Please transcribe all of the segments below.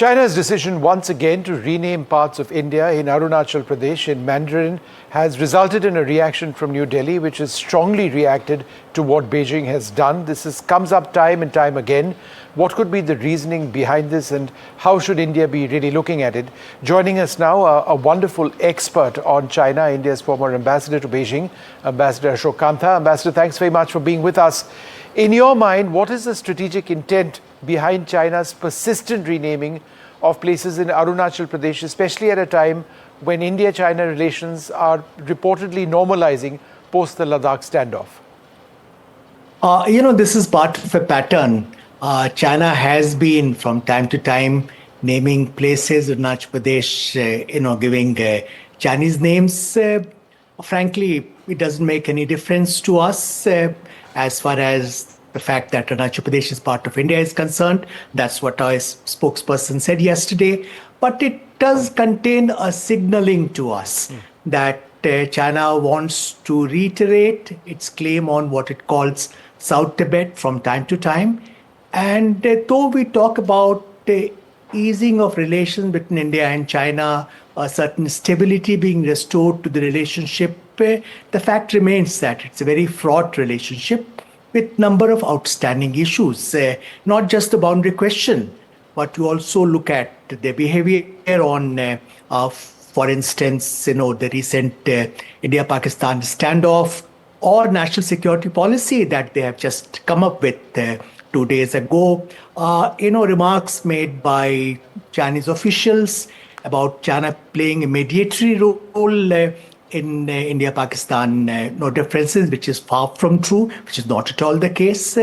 China's decision once again to rename parts of India in Arunachal Pradesh in Mandarin has resulted in a reaction from New Delhi, which has strongly reacted to what Beijing has done. Comes up time and time again. What could be the reasoning behind this, and how should India be really looking at it? Joining us now, a wonderful expert on China, India's former ambassador to Beijing, Ambassador Ashok Kantha. Ambassador, thanks very much for being with us. In your mind, what is the strategic intent behind China's persistent renaming of places in Arunachal Pradesh, especially at a time when India-China relations are reportedly normalizing post the Ladakh standoff? This is part of a pattern. China has been, from time to time, naming places in Arunachal Pradesh, giving Chinese names. Frankly, it doesn't make any difference to us as far as the fact that Arunachal Pradesh is part of India is concerned. That's what our spokesperson said yesterday. But it does contain a signaling to us that China wants to reiterate its claim on what it calls South Tibet from time to time. And though we talk about the easing of relations between India and China, a certain stability being restored to the relationship, the fact remains that it's a very fraught relationship with number of outstanding issues, not just the boundary question, but you also look at the behavior on, for instance, the recent India-Pakistan standoff or national security policy that they have just come up with 2 days ago. Remarks made by Chinese officials about China playing a mediatory role in India-Pakistan differences, which is far from true, which is not at all the case.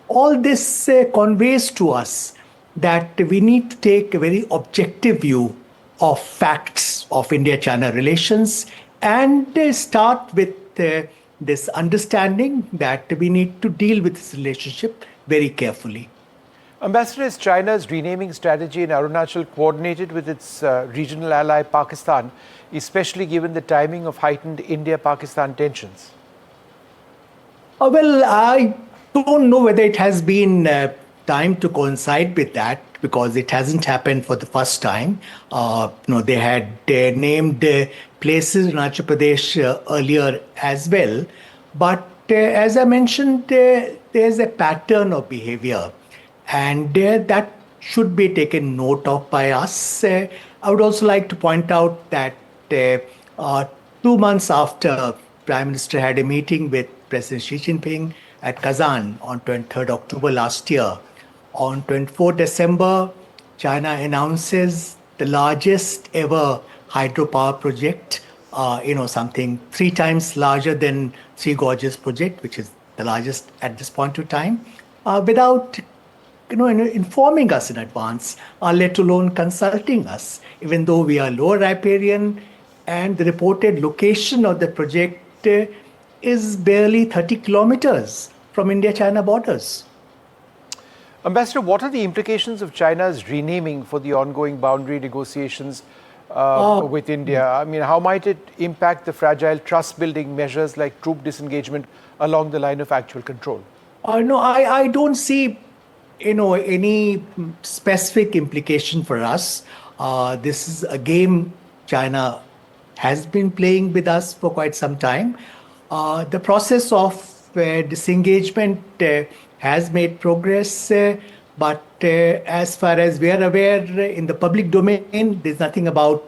All this conveys to us that we need to take a very objective view of facts of India-China relations and start with this understanding that we need to deal with this relationship very carefully. Ambassador, is China's renaming strategy in Arunachal coordinated with its regional ally Pakistan, especially given the timing of heightened India-Pakistan tensions? Well, I don't know whether it has been time to coincide with that, because it hasn't happened for the first time. They had named places in Arunachal Pradesh earlier as well. But as I mentioned, there's a pattern of behavior, and that should be taken note of by us. I would also like to point out that 2 months after Prime Minister had a meeting with President Xi Jinping at Kazan on 23rd October last year, on 24 December, China announces the largest ever hydropower project, something 3 times larger than Three Gorges project, which is the largest at this point of time, without informing us in advance, let alone consulting us, even though we are lower riparian, and the reported location of the project is barely 30 kilometers from India-China borders. Ambassador, what are the implications of China's renaming for the ongoing boundary negotiations with India? I mean, how might it impact the fragile trust-building measures like troop disengagement along the line of actual control? No, I don't see any specific implication for us. This is a game China has been playing with us for quite some time. The process of disengagement has made progress, but as far as we are aware, in the public domain, there's nothing about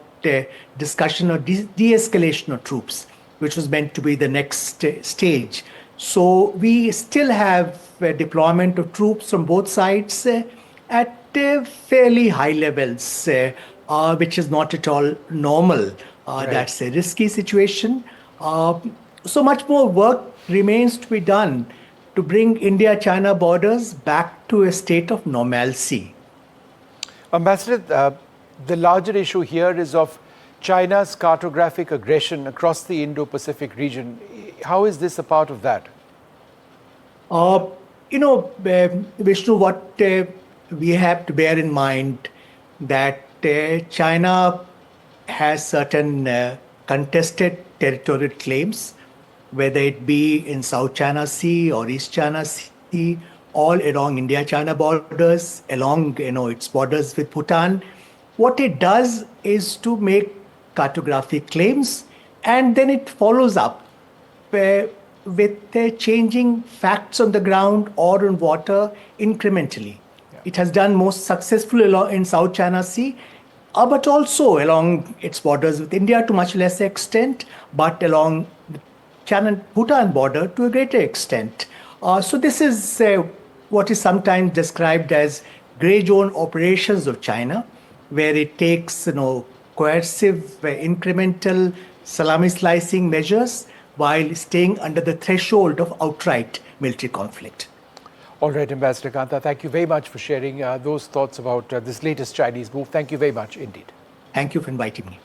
discussion or de-escalation of troops, which was meant to be the next stage. So we still have deployment of troops from both sides at fairly high levels, which is not at all normal. Right. That's a risky situation. So much more work remains to be done to bring India-China borders back to a state of normalcy. Ambassador, the larger issue here is of China's cartographic aggression across the Indo-Pacific region. How is this a part of that? Vishnu, what we have to bear in mind that China has certain contested territorial claims, whether it be in South China Sea or East China Sea all along India-China borders, along its borders with Bhutan. What it does is to make cartographic claims, and then it follows up with changing facts on the ground or on water incrementally. It has done most successfully in South China Sea, but also along its borders with India to much less extent, but along the China-Bhutan border to a greater extent. So this is what is sometimes described as gray zone operations of China, where it takes coercive, incremental salami slicing measures while staying under the threshold of outright military conflict. All right, Ambassador Kanta, thank you very much for sharing those thoughts about this latest Chinese move. Thank you very much indeed. Thank you for inviting me.